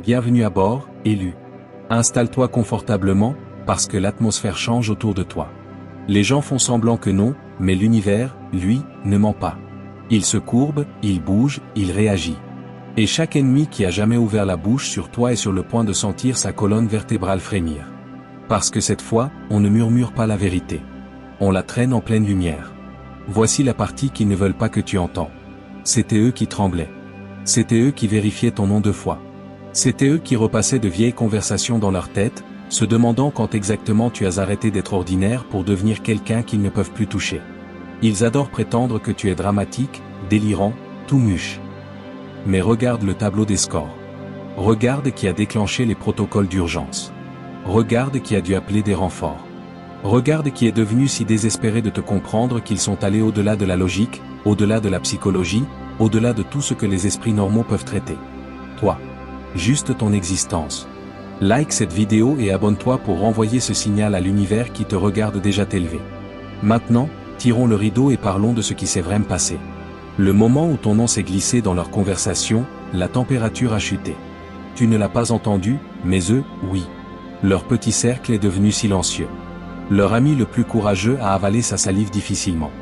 Bienvenue à bord, élu. Installe-toi confortablement, parce que l'atmosphère change autour de toi. Les gens font semblant que non, mais l'univers, lui, ne ment pas. Il se courbe, il bouge, il réagit. Et chaque ennemi qui a jamais ouvert la bouche sur toi est sur le point de sentir sa colonne vertébrale frémir. Parce que cette fois, on ne murmure pas la vérité. On la traîne en pleine lumière. Voici la partie qu'ils ne veulent pas que tu entends. C'était eux qui tremblaient. C'était eux qui vérifiaient ton nom 2 fois. C'était eux qui repassaient de vieilles conversations dans leur tête, se demandant quand exactement tu as arrêté d'être ordinaire pour devenir quelqu'un qu'ils ne peuvent plus toucher. Ils adorent prétendre que tu es dramatique, délirant, tout mûche. Mais regarde le tableau des scores. Regarde qui a déclenché les protocoles d'urgence. Regarde qui a dû appeler des renforts. Regarde qui est devenu si désespéré de te comprendre qu'ils sont allés au-delà de la logique, au-delà de la psychologie, au-delà de tout ce que les esprits normaux peuvent traiter. Toi. Juste ton existence. Like cette vidéo et abonne-toi pour renvoyer ce signal à l'univers qui te regarde déjà t'élever. Maintenant, tirons le rideau et parlons de ce qui s'est vraiment passé. Le moment où ton nom s'est glissé dans leur conversation, la température a chuté. Tu ne l'as pas entendu, mais eux, oui. Leur petit cercle est devenu silencieux. Leur ami le plus courageux a avalé sa salive difficilement.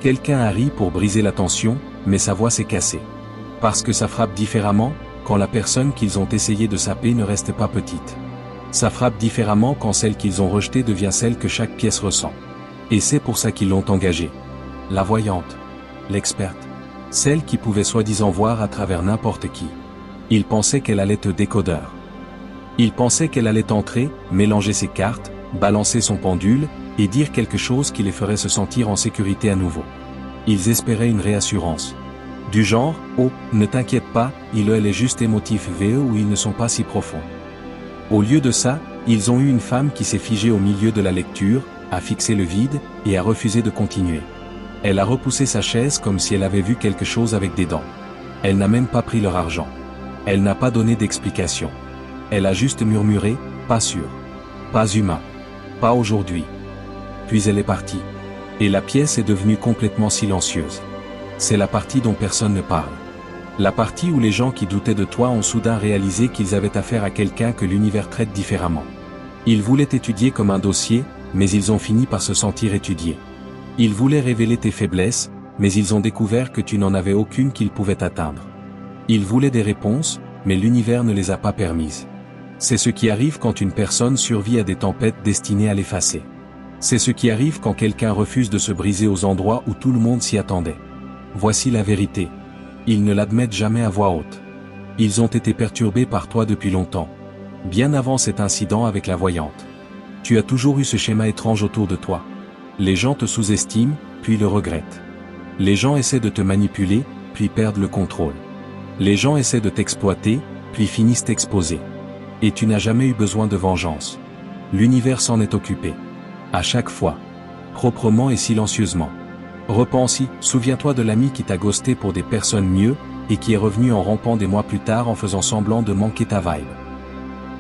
Quelqu'un a ri pour briser la tension, mais sa voix s'est cassée. Parce que ça frappe différemment, quand la personne qu'ils ont essayé de saper ne reste pas petite. Ça frappe différemment quand celle qu'ils ont rejetée devient celle que chaque pièce ressent. Et c'est pour ça qu'ils l'ont engagée. La voyante. L'experte. Celle qui pouvait soi-disant voir à travers n'importe qui. Ils pensaient qu'elle allait te décodeur. Ils pensaient qu'elle allait entrer, mélanger ses cartes, balancer son pendule, et dire quelque chose qui les ferait se sentir en sécurité à nouveau. Ils espéraient une réassurance. Du genre, oh, ne t'inquiète pas, elle est juste émotif VE ou ils ne sont pas si profonds. Au lieu de ça, ils ont eu une femme qui s'est figée au milieu de la lecture, a fixé le vide, et a refusé de continuer. Elle a repoussé sa chaise comme si elle avait vu quelque chose avec des dents. Elle n'a même pas pris leur argent. Elle n'a pas donné d'explication. Elle a juste murmuré, pas sûr. Pas humain. Pas aujourd'hui. Puis elle est partie. Et la pièce est devenue complètement silencieuse. C'est la partie dont personne ne parle. La partie où les gens qui doutaient de toi ont soudain réalisé qu'ils avaient affaire à quelqu'un que l'univers traite différemment. Ils voulaient t'étudier comme un dossier, mais ils ont fini par se sentir étudiés. Ils voulaient révéler tes faiblesses, mais ils ont découvert que tu n'en avais aucune qu'ils pouvaient atteindre. Ils voulaient des réponses, mais l'univers ne les a pas permises. C'est ce qui arrive quand une personne survit à des tempêtes destinées à l'effacer. C'est ce qui arrive quand quelqu'un refuse de se briser aux endroits où tout le monde s'y attendait. Voici la vérité. Ils ne l'admettent jamais à voix haute. Ils ont été perturbés par toi depuis longtemps. Bien avant cet incident avec la voyante. Tu as toujours eu ce schéma étrange autour de toi. Les gens te sous-estiment, puis le regrettent. Les gens essaient de te manipuler, puis perdent le contrôle. Les gens essaient de t'exploiter, puis finissent t'exposer. Et tu n'as jamais eu besoin de vengeance. L'univers s'en est occupé. À chaque fois. Proprement et silencieusement. Repense-y, souviens-toi de l'ami qui t'a ghosté pour des personnes mieux, et qui est revenu en rampant des mois plus tard en faisant semblant de manquer ta vibe.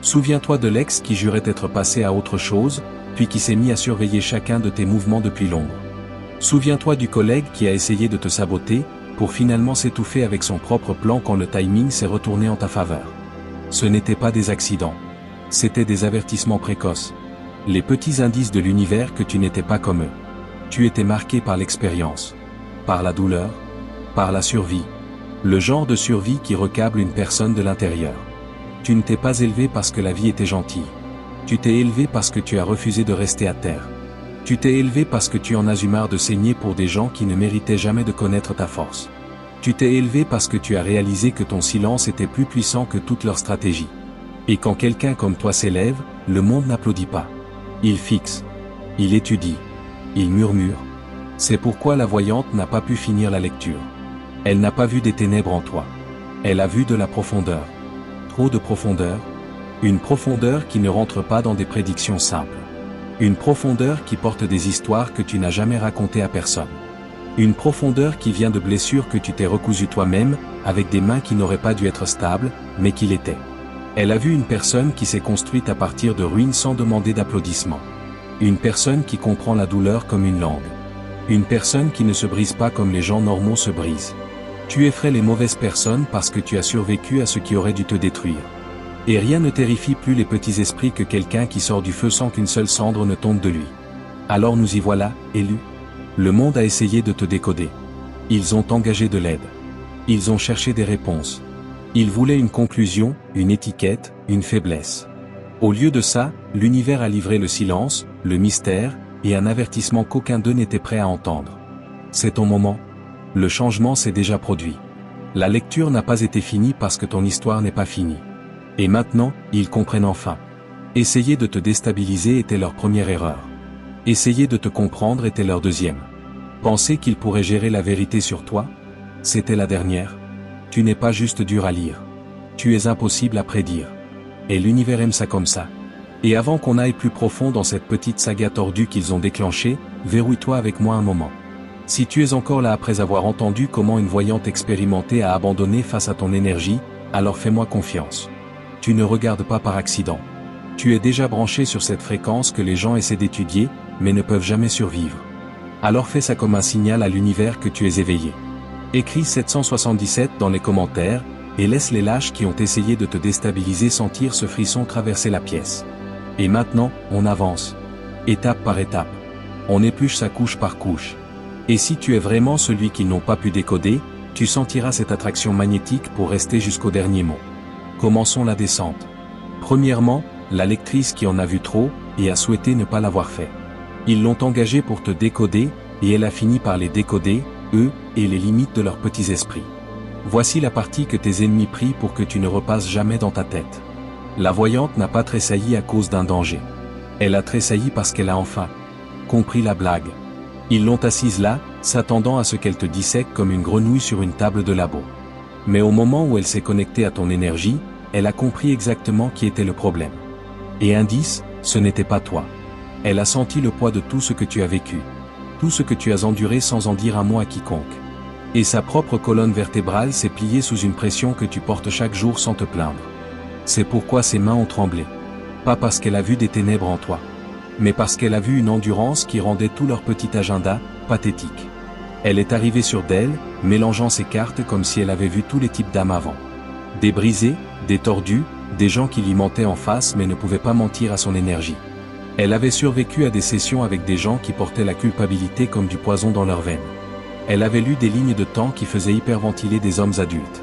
Souviens-toi de l'ex qui jurait être passé à autre chose, puis qui s'est mis à surveiller chacun de tes mouvements depuis l'ombre. Souviens-toi du collègue qui a essayé de te saboter, pour finalement s'étouffer avec son propre plan quand le timing s'est retourné en ta faveur. Ce n'étaient pas des accidents. C'étaient des avertissements précoces. Les petits indices de l'univers que tu n'étais pas comme eux. Tu étais marqué par l'expérience. Par la douleur. Par la survie. Le genre de survie qui recable une personne de l'intérieur. Tu ne t'es pas élevé parce que la vie était gentille. Tu t'es élevé parce que tu as refusé de rester à terre. Tu t'es élevé parce que tu en as eu marre de saigner pour des gens qui ne méritaient jamais de connaître ta force. Tu t'es élevé parce que tu as réalisé que ton silence était plus puissant que toute leur stratégie. Et quand quelqu'un comme toi s'élève, le monde n'applaudit pas. Il fixe. Il étudie. Il murmure. C'est pourquoi la voyante n'a pas pu finir la lecture. Elle n'a pas vu des ténèbres en toi. Elle a vu de la profondeur. Trop de profondeur. Une profondeur qui ne rentre pas dans des prédictions simples. Une profondeur qui porte des histoires que tu n'as jamais racontées à personne. Une profondeur qui vient de blessures que tu t'es recousues toi-même, avec des mains qui n'auraient pas dû être stables, mais qui l'étaient. Elle a vu une personne qui s'est construite à partir de ruines sans demander d'applaudissements. Une personne qui comprend la douleur comme une langue. Une personne qui ne se brise pas comme les gens normaux se brisent. Tu effraies les mauvaises personnes parce que tu as survécu à ce qui aurait dû te détruire. Et rien ne terrifie plus les petits esprits que quelqu'un qui sort du feu sans qu'une seule cendre ne tombe de lui. Alors nous y voilà, Élu. Le monde a essayé de te décoder. Ils ont engagé de l'aide. Ils ont cherché des réponses. Ils voulaient une conclusion, une étiquette, une faiblesse. Au lieu de ça, l'univers a livré le silence, le mystère, et un avertissement qu'aucun d'eux n'était prêt à entendre. C'est ton moment. Le changement s'est déjà produit. La lecture n'a pas été finie parce que ton histoire n'est pas finie. Et maintenant, ils comprennent enfin. Essayer de te déstabiliser était leur première erreur. Essayer de te comprendre était leur deuxième. Penser qu'ils pourraient gérer la vérité sur toi, c'était la dernière. Tu n'es pas juste dur à lire. Tu es impossible à prédire. Et l'univers aime ça comme ça. Et avant qu'on aille plus profond dans cette petite saga tordue qu'ils ont déclenchée, verrouille-toi avec moi un moment. Si tu es encore là après avoir entendu comment une voyante expérimentée a abandonné face à ton énergie, alors fais-moi confiance. Tu ne regardes pas par accident. Tu es déjà branché sur cette fréquence que les gens essaient d'étudier, mais ne peuvent jamais survivre. Alors fais ça comme un signal à l'univers que tu es éveillé. Écris 777 dans les commentaires, et laisse les lâches qui ont essayé de te déstabiliser sentir ce frisson traverser la pièce. Et maintenant, on avance. Étape par étape. On épluche sa couche par couche. Et si tu es vraiment celui qu'ils n'ont pas pu décoder, tu sentiras cette attraction magnétique pour rester jusqu'au dernier mot. Commençons la descente. Premièrement, la lectrice qui en a vu trop, et a souhaité ne pas l'avoir fait. Ils l'ont engagée pour te décoder, et elle a fini par les décoder, eux, et les limites de leurs petits esprits. Voici la partie que tes ennemis prient pour que tu ne repasses jamais dans ta tête. La voyante n'a pas tressailli à cause d'un danger. Elle a tressailli parce qu'elle a enfin compris la blague. Ils l'ont assise là, s'attendant à ce qu'elle te dissèque comme une grenouille sur une table de labo. Mais au moment où elle s'est connectée à ton énergie, elle a compris exactement qui était le problème. Et indice, ce n'était pas toi. Elle a senti le poids de tout ce que tu as vécu. Tout ce que tu as enduré sans en dire un mot à quiconque. Et sa propre colonne vertébrale s'est pliée sous une pression que tu portes chaque jour sans te plaindre. C'est pourquoi ses mains ont tremblé. Pas parce qu'elle a vu des ténèbres en toi. Mais parce qu'elle a vu une endurance qui rendait tout leur petit agenda pathétique. Elle est arrivée sur d'elle, mélangeant ses cartes comme si elle avait vu tous les types d'âmes avant. Des brisés, des tordus, des gens qui l'y mentaient en face mais ne pouvaient pas mentir à son énergie. Elle avait survécu à des sessions avec des gens qui portaient la culpabilité comme du poison dans leurs veines. Elle avait lu des lignes de temps qui faisaient hyperventiler des hommes adultes.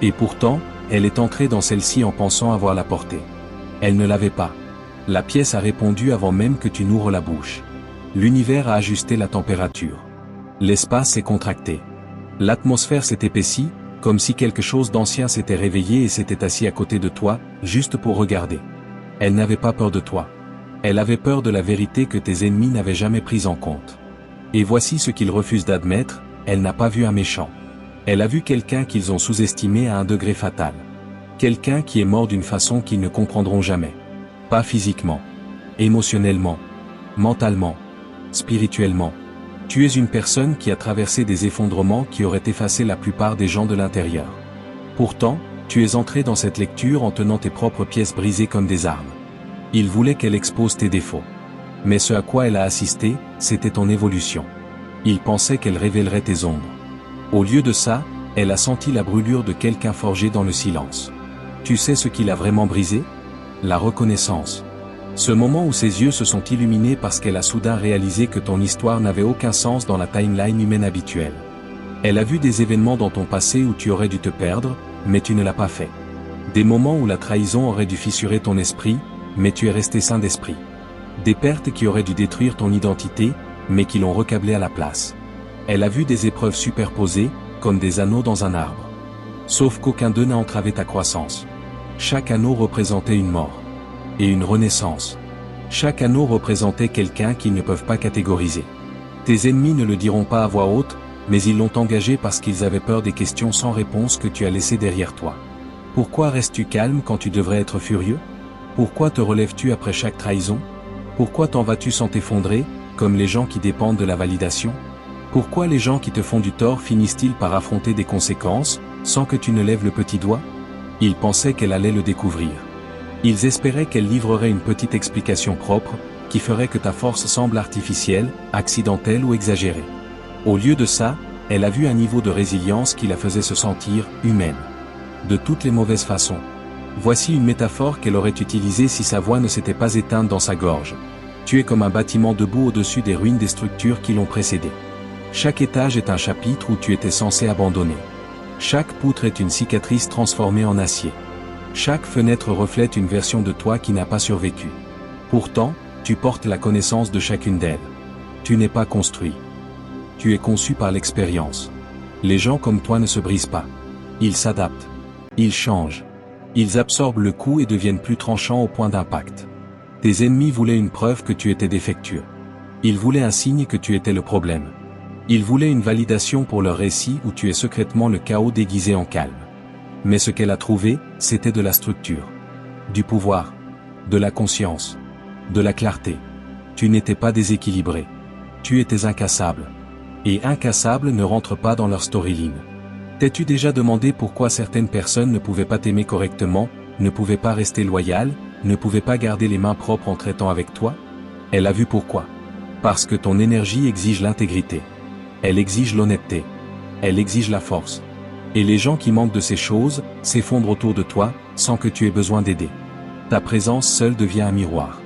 Et pourtant, elle est entrée dans celle-ci en pensant avoir la portée. Elle ne l'avait pas. La pièce a répondu avant même que tu n'ouvres la bouche. L'univers a ajusté la température. L'espace s'est contracté. L'atmosphère s'est épaissie, comme si quelque chose d'ancien s'était réveillé et s'était assis à côté de toi, juste pour regarder. Elle n'avait pas peur de toi. Elle avait peur de la vérité que tes ennemis n'avaient jamais prise en compte. Et voici ce qu'ils refusent d'admettre, elle n'a pas vu un méchant. Elle a vu quelqu'un qu'ils ont sous-estimé à un degré fatal. Quelqu'un qui est mort d'une façon qu'ils ne comprendront jamais. Pas physiquement. Émotionnellement. Mentalement. Spirituellement. Tu es une personne qui a traversé des effondrements qui auraient effacé la plupart des gens de l'intérieur. Pourtant, tu es entré dans cette lecture en tenant tes propres pièces brisées comme des armes. Il voulait qu'elle expose tes défauts. Mais ce à quoi elle a assisté, c'était ton évolution. Il pensait qu'elle révélerait tes ombres. Au lieu de ça, elle a senti la brûlure de quelqu'un forgé dans le silence. Tu sais ce qui l'a vraiment brisé? La reconnaissance. Ce moment où ses yeux se sont illuminés parce qu'elle a soudain réalisé que ton histoire n'avait aucun sens dans la timeline humaine habituelle. Elle a vu des événements dans ton passé où tu aurais dû te perdre, mais tu ne l'as pas fait. Des moments où la trahison aurait dû fissurer ton esprit, mais tu es resté sain d'esprit. Des pertes qui auraient dû détruire ton identité, mais qui l'ont recablé à la place. Elle a vu des épreuves superposées, comme des anneaux dans un arbre. Sauf qu'aucun d'eux n'a entravé ta croissance. Chaque anneau représentait une mort. Et une renaissance. Chaque anneau représentait quelqu'un qu'ils ne peuvent pas catégoriser. Tes ennemis ne le diront pas à voix haute, mais ils l'ont engagé parce qu'ils avaient peur des questions sans réponse que tu as laissées derrière toi. Pourquoi restes-tu calme quand tu devrais être furieux? Pourquoi te relèves-tu après chaque trahison? Pourquoi t'en vas-tu sans t'effondrer, comme les gens qui dépendent de la validation? Pourquoi les gens qui te font du tort finissent-ils par affronter des conséquences, sans que tu ne lèves le petit doigt? Ils pensaient qu'elle allait le découvrir. Ils espéraient qu'elle livrerait une petite explication propre, qui ferait que ta force semble artificielle, accidentelle ou exagérée. Au lieu de ça, elle a vu un niveau de résilience qui la faisait se sentir humaine. De toutes les mauvaises façons. Voici une métaphore qu'elle aurait utilisée si sa voix ne s'était pas éteinte dans sa gorge. Tu es comme un bâtiment debout au-dessus des ruines des structures qui l'ont précédé. Chaque étage est un chapitre où tu étais censé abandonner. Chaque poutre est une cicatrice transformée en acier. Chaque fenêtre reflète une version de toi qui n'a pas survécu. Pourtant, tu portes la connaissance de chacune d'elles. Tu n'es pas construit. Tu es conçu par l'expérience. Les gens comme toi ne se brisent pas. Ils s'adaptent. Ils changent. Ils absorbent le coup et deviennent plus tranchants au point d'impact. Tes ennemis voulaient une preuve que tu étais défectueux. Ils voulaient un signe que tu étais le problème. Ils voulaient une validation pour leur récit où tu es secrètement le chaos déguisé en calme. Mais ce qu'elle a trouvé, c'était de la structure. Du pouvoir. De la conscience. De la clarté. Tu n'étais pas déséquilibré. Tu étais incassable. Et incassable ne rentre pas dans leur storyline. T'es-tu déjà demandé pourquoi certaines personnes ne pouvaient pas t'aimer correctement, ne pouvaient pas rester loyales, ne pouvaient pas garder les mains propres en traitant avec toi? Elle a vu pourquoi. Parce que ton énergie exige l'intégrité. Elle exige l'honnêteté. Elle exige la force. Et les gens qui manquent de ces choses, s'effondrent autour de toi, sans que tu aies besoin d'aider. Ta présence seule devient un miroir.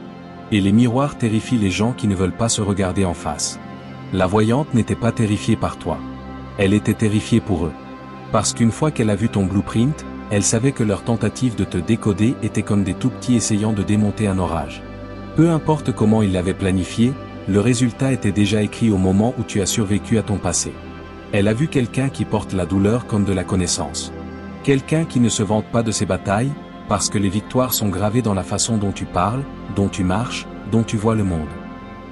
Et les miroirs terrifient les gens qui ne veulent pas se regarder en face. La voyante n'était pas terrifiée par toi. Elle était terrifiée pour eux. Parce qu'une fois qu'elle a vu ton blueprint, elle savait que leur tentative de te décoder était comme des tout-petits essayant de démonter un orage. Peu importe comment ils l'avaient planifié, le résultat était déjà écrit au moment où tu as survécu à ton passé. Elle a vu quelqu'un qui porte la douleur comme de la connaissance. Quelqu'un qui ne se vante pas de ses batailles, parce que les victoires sont gravées dans la façon dont tu parles, dont tu marches, dont tu vois le monde.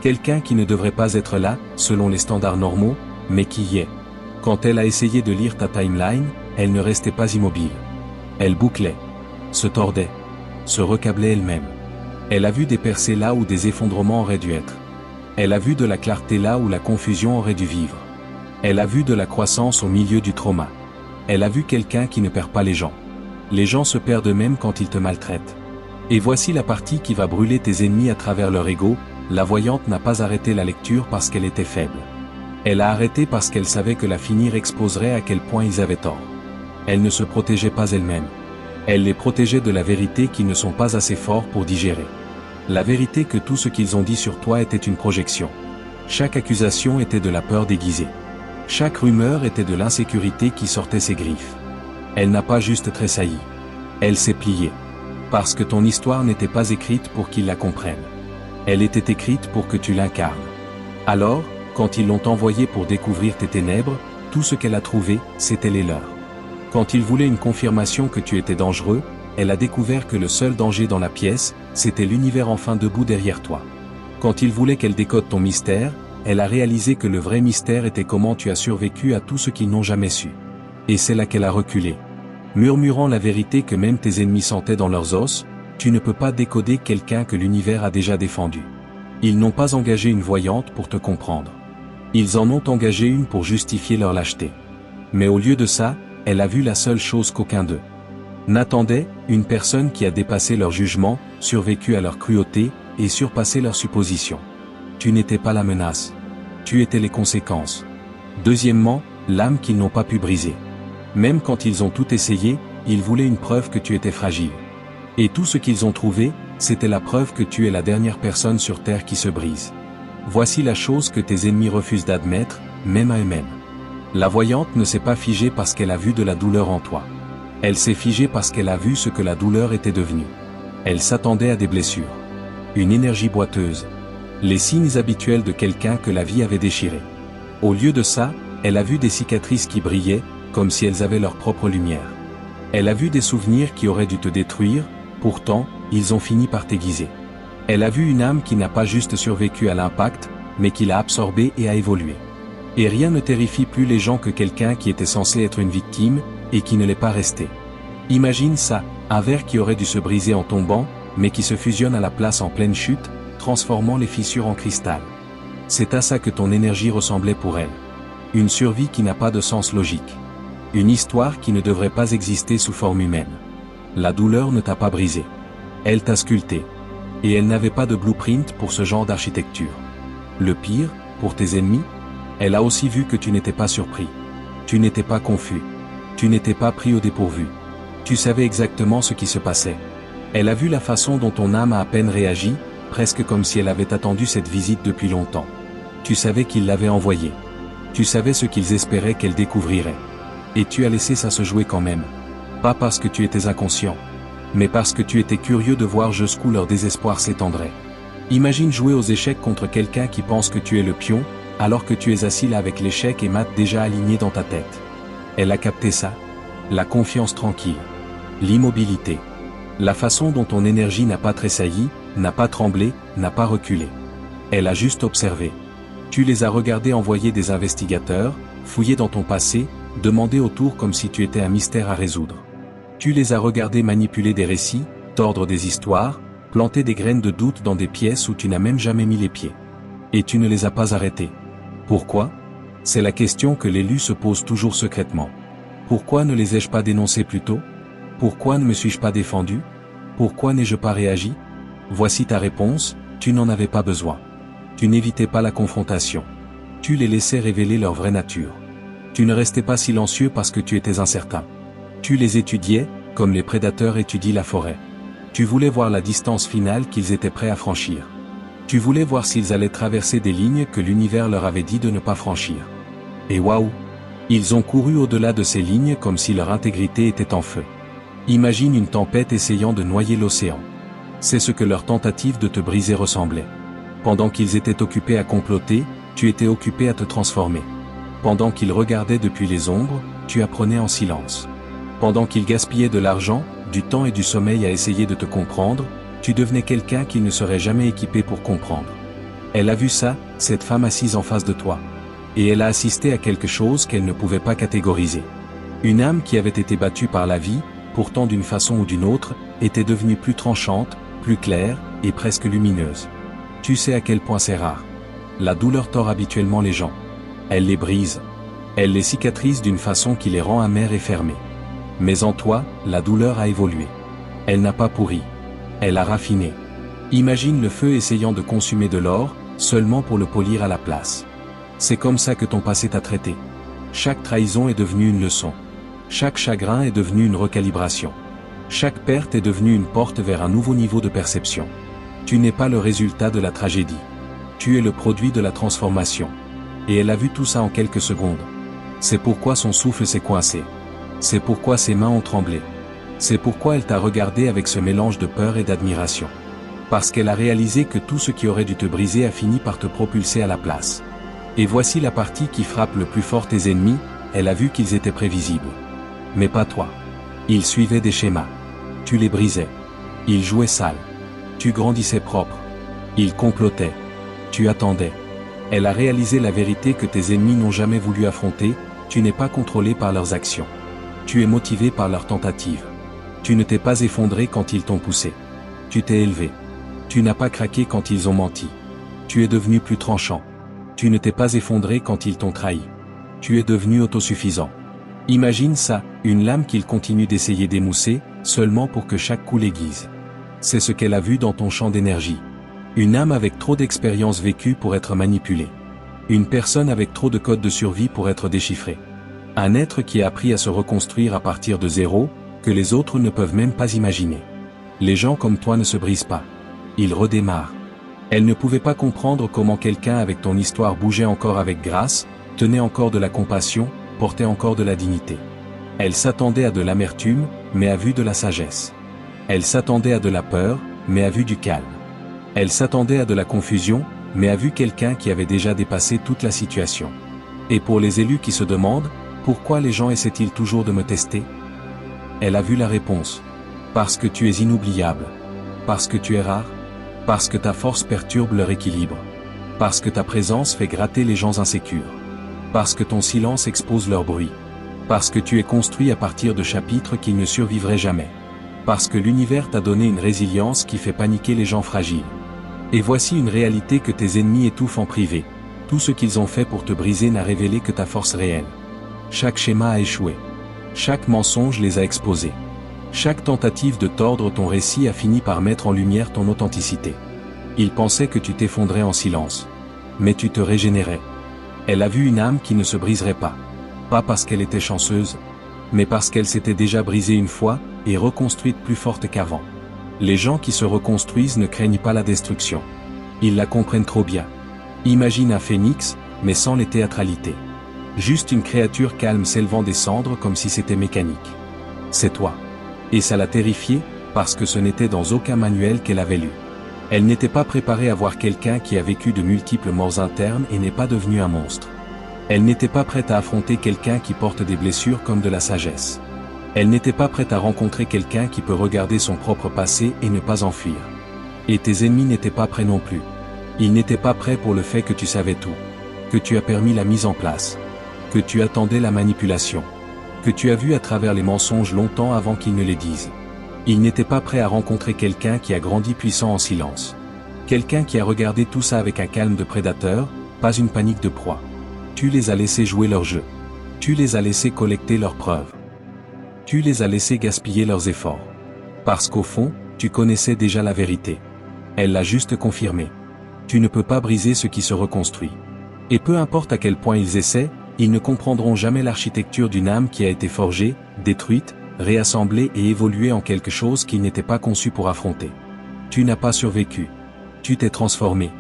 Quelqu'un qui ne devrait pas être là, selon les standards normaux, mais qui y est. Quand elle a essayé de lire ta timeline, elle ne restait pas immobile. Elle bouclait, se tordait, se recablait elle-même. Elle a vu des percées là où des effondrements auraient dû être. Elle a vu de la clarté là où la confusion aurait dû vivre. Elle a vu de la croissance au milieu du trauma. Elle a vu quelqu'un qui ne perd pas les gens. Les gens se perdent eux-mêmes quand ils te maltraitent. Et voici la partie qui va brûler tes ennemis à travers leur ego. La voyante n'a pas arrêté la lecture parce qu'elle était faible. Elle a arrêté parce qu'elle savait que la finir exposerait à quel point ils avaient tort. Elle ne se protégeait pas elle-même. Elle les protégeait de la vérité qu'ils ne sont pas assez forts pour digérer. La vérité que tout ce qu'ils ont dit sur toi était une projection. Chaque accusation était de la peur déguisée. Chaque rumeur était de l'insécurité qui sortait ses griffes. Elle n'a pas juste tressailli. Elle s'est pliée. Parce que ton histoire n'était pas écrite pour qu'ils la comprennent. Elle était écrite pour que tu l'incarnes. Alors, quand ils l'ont envoyée pour découvrir tes ténèbres, tout ce qu'elle a trouvé, c'était les leurs. Quand ils voulaient une confirmation que tu étais dangereux, elle a découvert que le seul danger dans la pièce, c'était l'univers enfin debout derrière toi. Quand ils voulaient qu'elle décode ton mystère, elle a réalisé que le vrai mystère était comment tu as survécu à tout ce qu'ils n'ont jamais su. Et c'est là qu'elle a reculé. Murmurant la vérité que même tes ennemis sentaient dans leurs os, tu ne peux pas décoder quelqu'un que l'univers a déjà défendu. Ils n'ont pas engagé une voyante pour te comprendre. Ils en ont engagé une pour justifier leur lâcheté. Mais au lieu de ça, elle a vu la seule chose qu'aucun d'eux n'attendait, une personne qui a dépassé leur jugement, survécu à leur cruauté, et surpassé leurs suppositions. Tu n'étais pas la menace. Tu étais les conséquences. Deuxièmement, l'âme qu'ils n'ont pas pu briser. Même quand ils ont tout essayé, ils voulaient une preuve que tu étais fragile. Et tout ce qu'ils ont trouvé, c'était la preuve que tu es la dernière personne sur terre qui se brise. Voici la chose que tes ennemis refusent d'admettre, même à eux-mêmes. La voyante ne s'est pas figée parce qu'elle a vu de la douleur en toi. Elle s'est figée parce qu'elle a vu ce que la douleur était devenue. Elle s'attendait à des blessures. Une énergie boiteuse. Les signes habituels de quelqu'un que la vie avait déchiré. Au lieu de ça, elle a vu des cicatrices qui brillaient, comme si elles avaient leur propre lumière. Elle a vu des souvenirs qui auraient dû te détruire, pourtant, ils ont fini par t'aiguiser. Elle a vu une âme qui n'a pas juste survécu à l'impact, mais qui l'a absorbée et a évolué. Et rien ne terrifie plus les gens que quelqu'un qui était censé être une victime, et qui ne l'est pas resté. Imagine ça, un verre qui aurait dû se briser en tombant, mais qui se fusionne à la place en pleine chute, transformant les fissures en cristal. C'est à ça que ton énergie ressemblait pour elle. Une survie qui n'a pas de sens logique. Une histoire qui ne devrait pas exister sous forme humaine. La douleur ne t'a pas brisé. Elle t'a sculpté. Et elle n'avait pas de blueprint pour ce genre d'architecture. Le pire, pour tes ennemis, elle a aussi vu que tu n'étais pas surpris. Tu n'étais pas confus. Tu n'étais pas pris au dépourvu. Tu savais exactement ce qui se passait. Elle a vu la façon dont ton âme a à peine réagi, presque comme si elle avait attendu cette visite depuis longtemps. Tu savais qu'ils l'avaient envoyée. Tu savais ce qu'ils espéraient qu'elle découvrirait. Et tu as laissé ça se jouer quand même. Pas parce que tu étais inconscient, mais parce que tu étais curieux de voir jusqu'où leur désespoir s'étendrait. Imagine jouer aux échecs contre quelqu'un qui pense que tu es le pion, alors que tu es assis là avec l'échec et mat déjà aligné dans ta tête. Elle a capté ça. La confiance tranquille. L'immobilité. La façon dont ton énergie n'a pas tressailli, n'a pas tremblé, n'a pas reculé. Elle a juste observé. Tu les as regardés envoyer des investigateurs, fouiller dans ton passé, demander autour comme si tu étais un mystère à résoudre. Tu les as regardés manipuler des récits, tordre des histoires, planter des graines de doute dans des pièces où tu n'as même jamais mis les pieds. Et tu ne les as pas arrêtés. Pourquoi? C'est la question que l'élu se pose toujours secrètement. Pourquoi ne les ai-je pas dénoncés plus tôt? Pourquoi ne me suis-je pas défendu? Pourquoi n'ai-je pas réagi? Voici ta réponse, tu n'en avais pas besoin. Tu n'évitais pas la confrontation. Tu les laissais révéler leur vraie nature. Tu ne restais pas silencieux parce que tu étais incertain. Tu les étudiais, comme les prédateurs étudient la forêt. Tu voulais voir la distance finale qu'ils étaient prêts à franchir. Tu voulais voir s'ils allaient traverser des lignes que l'univers leur avait dit de ne pas franchir. Et waouh! Ils ont couru au-delà de ces lignes comme si leur intégrité était en feu. Imagine une tempête essayant de noyer l'océan. C'est ce que leur tentative de te briser ressemblait. Pendant qu'ils étaient occupés à comploter, tu étais occupé à te transformer. Pendant qu'ils regardaient depuis les ombres, tu apprenais en silence. Pendant qu'ils gaspillaient de l'argent, du temps et du sommeil à essayer de te comprendre, tu devenais quelqu'un qu'ils ne serait jamais équipé pour comprendre. Elle a vu ça, cette femme assise en face de toi. Et elle a assisté à quelque chose qu'elle ne pouvait pas catégoriser. Une âme qui avait été battue par la vie, pourtant d'une façon ou d'une autre, était devenue plus tranchante, plus claire, et presque lumineuse. Tu sais à quel point c'est rare. La douleur tord habituellement les gens. Elle les brise. Elle les cicatrise d'une façon qui les rend amers et fermés. Mais en toi, la douleur a évolué. Elle n'a pas pourri. Elle a raffiné. Imagine le feu essayant de consumer de l'or, seulement pour le polir à la place. C'est comme ça que ton passé t'a traité. Chaque trahison est devenue une leçon. Chaque chagrin est devenu une recalibration. Chaque perte est devenue une porte vers un nouveau niveau de perception. Tu n'es pas le résultat de la tragédie. Tu es le produit de la transformation. Et elle a vu tout ça en quelques secondes. C'est pourquoi son souffle s'est coincé. C'est pourquoi ses mains ont tremblé. C'est pourquoi elle t'a regardé avec ce mélange de peur et d'admiration. Parce qu'elle a réalisé que tout ce qui aurait dû te briser a fini par te propulser à la place. Et voici la partie qui frappe le plus fort tes ennemis, elle a vu qu'ils étaient prévisibles. Mais pas toi. Ils suivaient des schémas. Tu les brisais. Ils jouaient sale. Tu grandissais propre. Ils complotaient. Tu attendais. Elle a réalisé la vérité que tes ennemis n'ont jamais voulu affronter, tu n'es pas contrôlé par leurs actions. Tu es motivé par leurs tentatives. Tu ne t'es pas effondré quand ils t'ont poussé. Tu t'es élevé. Tu n'as pas craqué quand ils ont menti. Tu es devenu plus tranchant. Tu ne t'es pas effondré quand ils t'ont trahi. Tu es devenu autosuffisant. Imagine ça, une lame qu'il continue d'essayer d'émousser, seulement pour que chaque coup l'aiguise. C'est ce qu'elle a vu dans ton champ d'énergie. Une âme avec trop d'expériences vécues pour être manipulée. Une personne avec trop de codes de survie pour être déchiffrée. Un être qui a appris à se reconstruire à partir de zéro, que les autres ne peuvent même pas imaginer. Les gens comme toi ne se brisent pas. Ils redémarrent. Elle ne pouvait pas comprendre comment quelqu'un avec ton histoire bougeait encore avec grâce, tenait encore de la compassion, portait encore de la dignité. Elle s'attendait à de l'amertume, mais a vu de la sagesse. Elle s'attendait à de la peur, mais a vu du calme. Elle s'attendait à de la confusion, mais a vu quelqu'un qui avait déjà dépassé toute la situation. Et pour les élus qui se demandent, pourquoi les gens essaient-ils toujours de me tester? Elle a vu la réponse. Parce que tu es inoubliable. Parce que tu es rare. Parce que ta force perturbe leur équilibre. Parce que ta présence fait gratter les gens insécures. Parce que ton silence expose leur bruit. Parce que tu es construit à partir de chapitres qui ne survivraient jamais. Parce que l'univers t'a donné une résilience qui fait paniquer les gens fragiles. Et voici une réalité que tes ennemis étouffent en privé. Tout ce qu'ils ont fait pour te briser n'a révélé que ta force réelle. Chaque schéma a échoué. Chaque mensonge les a exposés. Chaque tentative de tordre ton récit a fini par mettre en lumière ton authenticité. Ils pensaient que tu t'effondrais en silence. Mais tu te régénérais. Elle a vu une âme qui ne se briserait pas. Pas parce qu'elle était chanceuse, mais parce qu'elle s'était déjà brisée une fois, et reconstruite plus forte qu'avant. Les gens qui se reconstruisent ne craignent pas la destruction. Ils la comprennent trop bien. Imagine un phénix, mais sans les théâtralités. Juste une créature calme s'élevant des cendres comme si c'était mécanique. C'est toi. Et ça l'a terrifiée, parce que ce n'était dans aucun manuel qu'elle avait lu. Elle n'était pas préparée à voir quelqu'un qui a vécu de multiples morts internes et n'est pas devenu un monstre. Elle n'était pas prête à affronter quelqu'un qui porte des blessures comme de la sagesse. Elle n'était pas prête à rencontrer quelqu'un qui peut regarder son propre passé et ne pas en fuir. Et tes ennemis n'étaient pas prêts non plus. Ils n'étaient pas prêts pour le fait que tu savais tout. Que tu as permis la mise en place. Que tu attendais la manipulation. Que tu as vu à travers les mensonges longtemps avant qu'ils ne les disent. Ils n'étaient pas prêts à rencontrer quelqu'un qui a grandi puissant en silence. Quelqu'un qui a regardé tout ça avec un calme de prédateur, pas une panique de proie. Tu les as laissés jouer leur jeu. Tu les as laissés collecter leurs preuves. Tu les as laissés gaspiller leurs efforts. Parce qu'au fond, tu connaissais déjà la vérité. Elle l'a juste confirmée. Tu ne peux pas briser ce qui se reconstruit. Et peu importe à quel point ils essaient, ils ne comprendront jamais l'architecture d'une âme qui a été forgée, détruite, réassemblée et évoluée en quelque chose qu'ils n'étaient pas conçus pour affronter. Tu n'as pas survécu. Tu t'es transformé.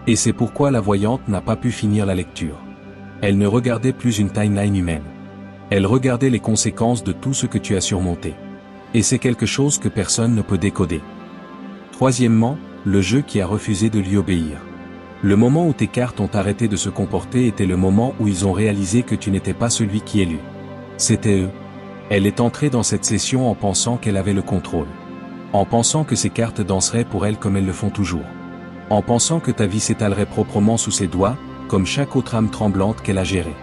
Et c'est pourquoi la voyante n'a pas pu finir la lecture. Elle ne regardait plus une timeline humaine. Elle regardait les conséquences de tout ce que tu as surmonté. Et c'est quelque chose que personne ne peut décoder. Troisièmement, le jeu qui a refusé de lui obéir. Le moment où tes cartes ont arrêté de se comporter était le moment où ils ont réalisé que tu n'étais pas celui qui est lu. C'était eux. Elle est entrée dans cette session en pensant qu'elle avait le contrôle. En pensant que ses cartes danseraient pour elle comme elles le font toujours. En pensant que ta vie s'étalerait proprement sous ses doigts, comme chaque autre âme tremblante qu'elle a gérée.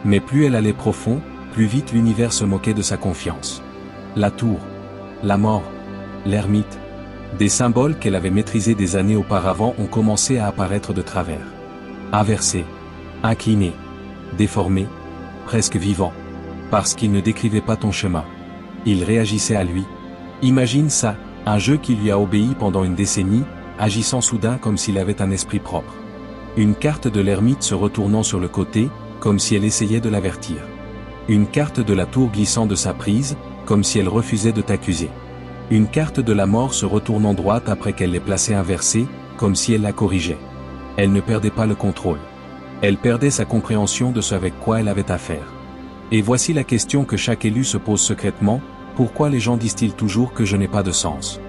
Mais plus elle allait profond, plus vite l'univers se moquait de sa confiance. La tour, la mort, l'ermite, des symboles qu'elle avait maîtrisés des années auparavant ont commencé à apparaître de travers. Inversés, inclinés, déformés, presque vivants. Parce qu'ils ne décrivaient pas ton chemin. Ils réagissaient à lui. Imagine ça, un jeu qui lui a obéi pendant une décennie, agissant soudain comme s'il avait un esprit propre. Une carte de l'ermite se retournant sur le côté, comme si elle essayait de l'avertir. Une carte de la tour glissant de sa prise, comme si elle refusait de t'accuser. Une carte de la mort se retournant droite après qu'elle l'ait placée inversée, comme si elle la corrigeait. Elle ne perdait pas le contrôle. Elle perdait sa compréhension de ce avec quoi elle avait affaire. Et voici la question que chaque élu se pose secrètement, pourquoi les gens disent-ils toujours que je n'ai pas de sens?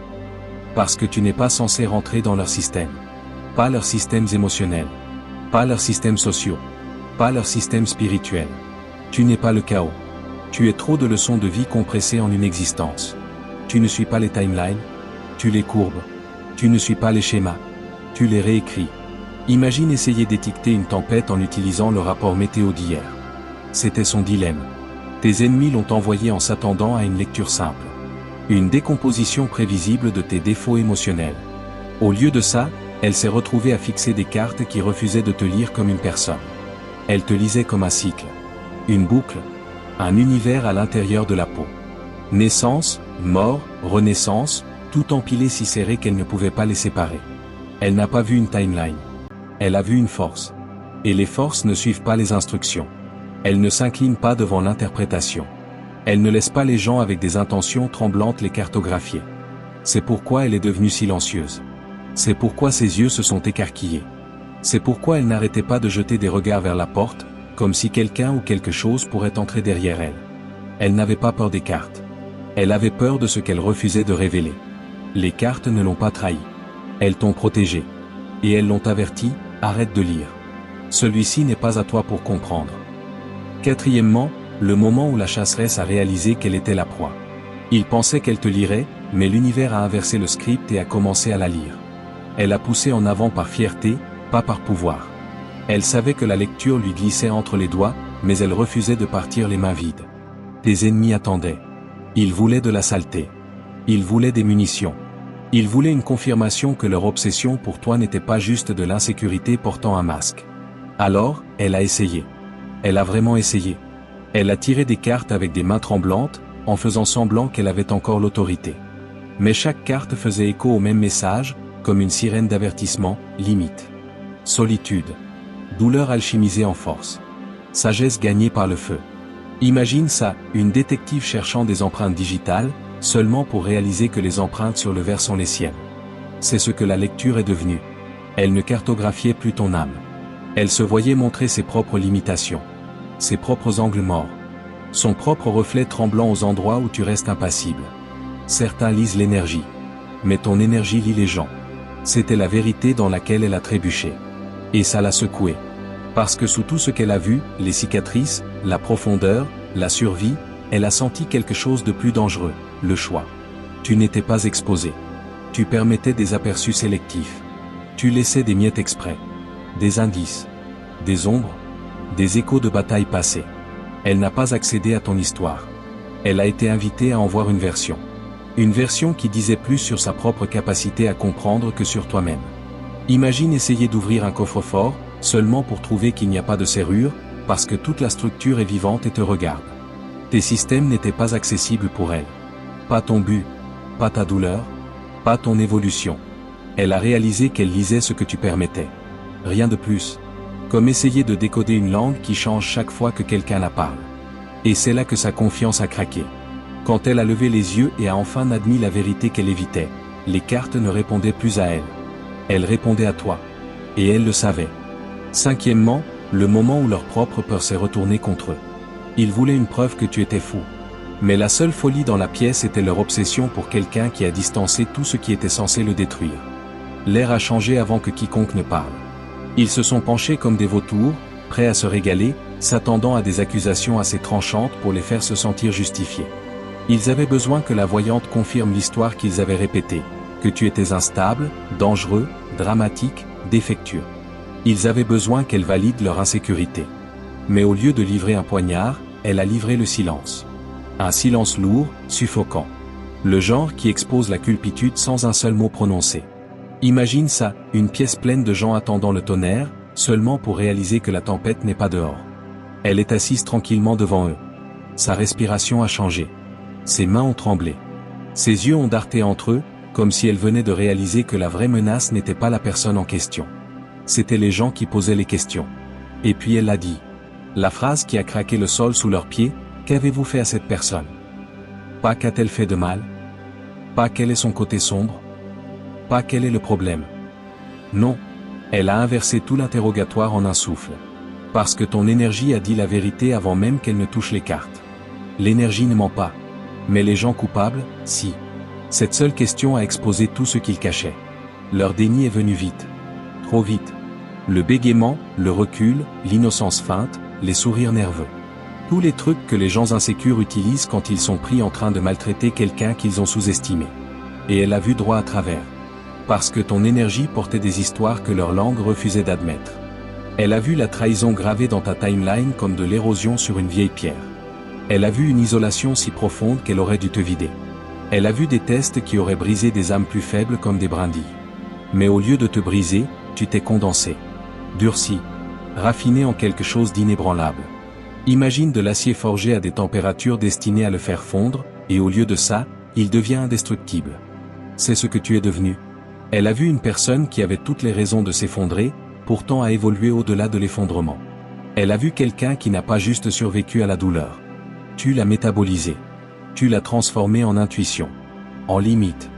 Parce que tu n'es pas censé rentrer dans leur système. Pas leurs systèmes émotionnels. Pas leurs systèmes sociaux. Pas leurs systèmes spirituels. Tu n'es pas le chaos. Tu es trop de leçons de vie compressées en une existence. Tu ne suis pas les timelines. Tu les courbes. Tu ne suis pas les schémas. Tu les réécris. Imagine essayer d'étiqueter une tempête en utilisant le rapport météo d'hier. C'était son dilemme. Tes ennemis l'ont envoyé en s'attendant à une lecture simple. Une décomposition prévisible de tes défauts émotionnels. Au lieu de ça, elle s'est retrouvée à fixer des cartes qui refusaient de te lire comme une personne. Elle te lisait comme un cycle. Une boucle. Un univers à l'intérieur de la peau. Naissance, mort, renaissance, tout empilé si serré qu'elle ne pouvait pas les séparer. Elle n'a pas vu une timeline. Elle a vu une force. Et les forces ne suivent pas les instructions. Elle ne s'incline pas devant l'interprétation. Elle ne laisse pas les gens avec des intentions tremblantes les cartographier. C'est pourquoi elle est devenue silencieuse. C'est pourquoi ses yeux se sont écarquillés. C'est pourquoi elle n'arrêtait pas de jeter des regards vers la porte, comme si quelqu'un ou quelque chose pourrait entrer derrière elle. Elle n'avait pas peur des cartes. Elle avait peur de ce qu'elle refusait de révéler. Les cartes ne l'ont pas trahi. Elles t'ont protégé. Et elles l'ont averti, arrête de lire. Celui-ci n'est pas à toi pour comprendre. Quatrièmement, le moment où la chasseresse a réalisé qu'elle était la proie. Il pensait qu'elle te lirait, mais l'univers a inversé le script et a commencé à la lire. Elle a poussé en avant par fierté, pas par pouvoir. Elle savait que la lecture lui glissait entre les doigts, mais elle refusait de partir les mains vides. Tes ennemis attendaient. Ils voulaient de la saleté. Ils voulaient des munitions. Ils voulaient une confirmation que leur obsession pour toi n'était pas juste de l'insécurité portant un masque. Alors, elle a essayé. Elle a vraiment essayé. Elle a tiré des cartes avec des mains tremblantes, en faisant semblant qu'elle avait encore l'autorité. Mais chaque carte faisait écho au même message, comme une sirène d'avertissement, limite. Solitude. Douleur alchimisée en force. Sagesse gagnée par le feu. Imagine ça, une détective cherchant des empreintes digitales, seulement pour réaliser que les empreintes sur le verre sont les siennes. C'est ce que la lecture est devenue. Elle ne cartographiait plus ton âme. Elle se voyait montrer ses propres limitations, ses propres angles morts, son propre reflet tremblant aux endroits où tu restes impassible. Certains lisent l'énergie, mais ton énergie lit les gens. C'était la vérité dans laquelle elle a trébuché. Et ça l'a secouée. Parce que sous tout ce qu'elle a vu, les cicatrices, la profondeur, la survie, elle a senti quelque chose de plus dangereux, le choix. Tu n'étais pas exposé. Tu permettais des aperçus sélectifs. Tu laissais des miettes exprès. Des indices. Des ombres. Des échos de batailles passées. Elle n'a pas accédé à ton histoire. Elle a été invitée à en voir une version. Une version qui disait plus sur sa propre capacité à comprendre que sur toi-même. Imagine essayer d'ouvrir un coffre-fort, seulement pour trouver qu'il n'y a pas de serrure, parce que toute la structure est vivante et te regarde. Tes systèmes n'étaient pas accessibles pour elle. Pas ton but, pas ta douleur, pas ton évolution. Elle a réalisé qu'elle lisait ce que tu permettais. Rien de plus. Comme essayer de décoder une langue qui change chaque fois que quelqu'un la parle. Et c'est là que sa confiance a craqué. Quand elle a levé les yeux et a enfin admis la vérité qu'elle évitait, les cartes ne répondaient plus à elle. Elles répondaient à toi. Et elle le savait. Cinquièmement, le moment où leur propre peur s'est retournée contre eux. Ils voulaient une preuve que tu étais fou. Mais la seule folie dans la pièce était leur obsession pour quelqu'un qui a distancé tout ce qui était censé le détruire. L'air a changé avant que quiconque ne parle. Ils se sont penchés comme des vautours, prêts à se régaler, s'attendant à des accusations assez tranchantes pour les faire se sentir justifiés. Ils avaient besoin que la voyante confirme l'histoire qu'ils avaient répétée, que tu étais instable, dangereux, dramatique, défectueux. Ils avaient besoin qu'elle valide leur insécurité. Mais au lieu de livrer un poignard, elle a livré le silence. Un silence lourd, suffocant. Le genre qui expose la culpitude sans un seul mot prononcé. Imagine ça, une pièce pleine de gens attendant le tonnerre, seulement pour réaliser que la tempête n'est pas dehors. Elle est assise tranquillement devant eux. Sa respiration a changé. Ses mains ont tremblé. Ses yeux ont darté entre eux, comme si elle venait de réaliser que la vraie menace n'était pas la personne en question. C'étaient les gens qui posaient les questions. Et puis elle a dit. La phrase qui a craqué le sol sous leurs pieds, qu'avez-vous fait à cette personne? Pas qu'a-t-elle fait de mal? Pas quel est son côté sombre? Pas quel est le problème? Non. Elle a inversé tout l'interrogatoire en un souffle. Parce que ton énergie a dit la vérité avant même qu'elle ne touche les cartes. L'énergie ne ment pas. Mais les gens coupables, si. Cette seule question a exposé tout ce qu'ils cachaient. Leur déni est venu vite. Trop vite. Le bégaiement, le recul, l'innocence feinte, les sourires nerveux. Tous les trucs que les gens insécures utilisent quand ils sont pris en train de maltraiter quelqu'un qu'ils ont sous-estimé. Et elle a vu droit à travers. Parce que ton énergie portait des histoires que leur langue refusait d'admettre. Elle a vu la trahison gravée dans ta timeline comme de l'érosion sur une vieille pierre. Elle a vu une isolation si profonde qu'elle aurait dû te vider. Elle a vu des tests qui auraient brisé des âmes plus faibles comme des brindilles. Mais au lieu de te briser, tu t'es condensé. Durci. Raffiné en quelque chose d'inébranlable. Imagine de l'acier forgé à des températures destinées à le faire fondre, et au lieu de ça, il devient indestructible. C'est ce que tu es devenu. Elle a vu une personne qui avait toutes les raisons de s'effondrer, pourtant a évolué au-delà de l'effondrement. Elle a vu quelqu'un qui n'a pas juste survécu à la douleur. Tu l'as métabolisé. Tu l'as transformé en intuition. En limite.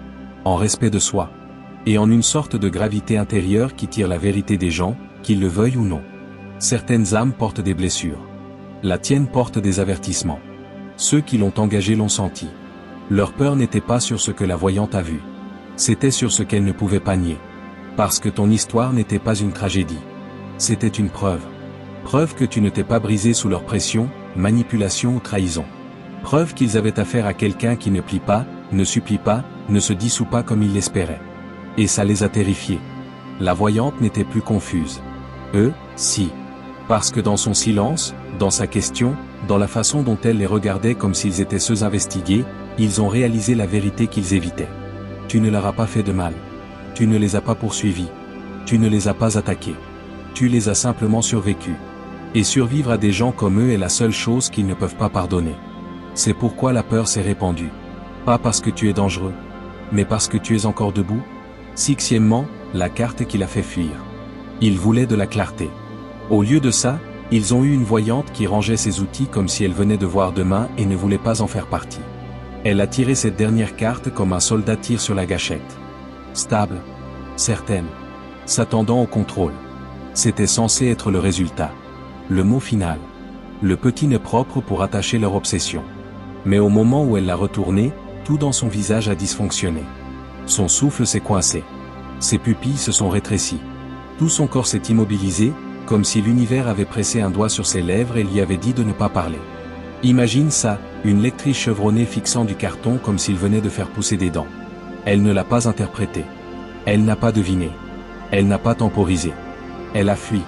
En respect de soi. Et en une sorte de gravité intérieure qui tire la vérité des gens, qu'ils le veuillent ou non. Certaines âmes portent des blessures. La tienne porte des avertissements. Ceux qui l'ont engagé l'ont senti. Leur peur n'était pas sur ce que la voyante a vu. C'était sur ce qu'elle ne pouvait pas nier. Parce que ton histoire n'était pas une tragédie. C'était une preuve. Preuve que tu ne t'es pas brisé sous leur pression, manipulation ou trahison. Preuve qu'ils avaient affaire à quelqu'un qui ne plie pas, ne supplie pas, ne se dissout pas comme ils l'espéraient. Et ça les a terrifiés. La voyante n'était plus confuse. Eux, si. Parce que dans son silence, dans sa question, dans la façon dont elle les regardait comme s'ils étaient ceux investigués, ils ont réalisé la vérité qu'ils évitaient. Tu ne leur as pas fait de mal. Tu ne les as pas poursuivis. Tu ne les as pas attaqués. Tu les as simplement survécus. Et survivre à des gens comme eux est la seule chose qu'ils ne peuvent pas pardonner. C'est pourquoi la peur s'est répandue. Pas parce que tu es dangereux, mais parce que tu es encore debout. Sixièmement, la carte qui l'a fait fuir. Ils voulaient de la clarté. Au lieu de ça, ils ont eu une voyante qui rangeait ses outils comme si elle venait de voir demain et ne voulait pas en faire partie. Elle a tiré cette dernière carte comme un soldat tire sur la gâchette. Stable. Certaine. S'attendant au contrôle. C'était censé être le résultat. Le mot final. Le petit nœud propre pour attacher leur obsession. Mais au moment où elle l'a retourné, tout dans son visage a dysfonctionné. Son souffle s'est coincé. Ses pupilles se sont rétrécies. Tout son corps s'est immobilisé, comme si l'univers avait pressé un doigt sur ses lèvres et lui avait dit de ne pas parler. Imagine ça, une lectrice chevronnée fixant du carton comme s'il venait de faire pousser des dents. Elle ne l'a pas interprété. Elle n'a pas deviné. Elle n'a pas temporisé. Elle a fui.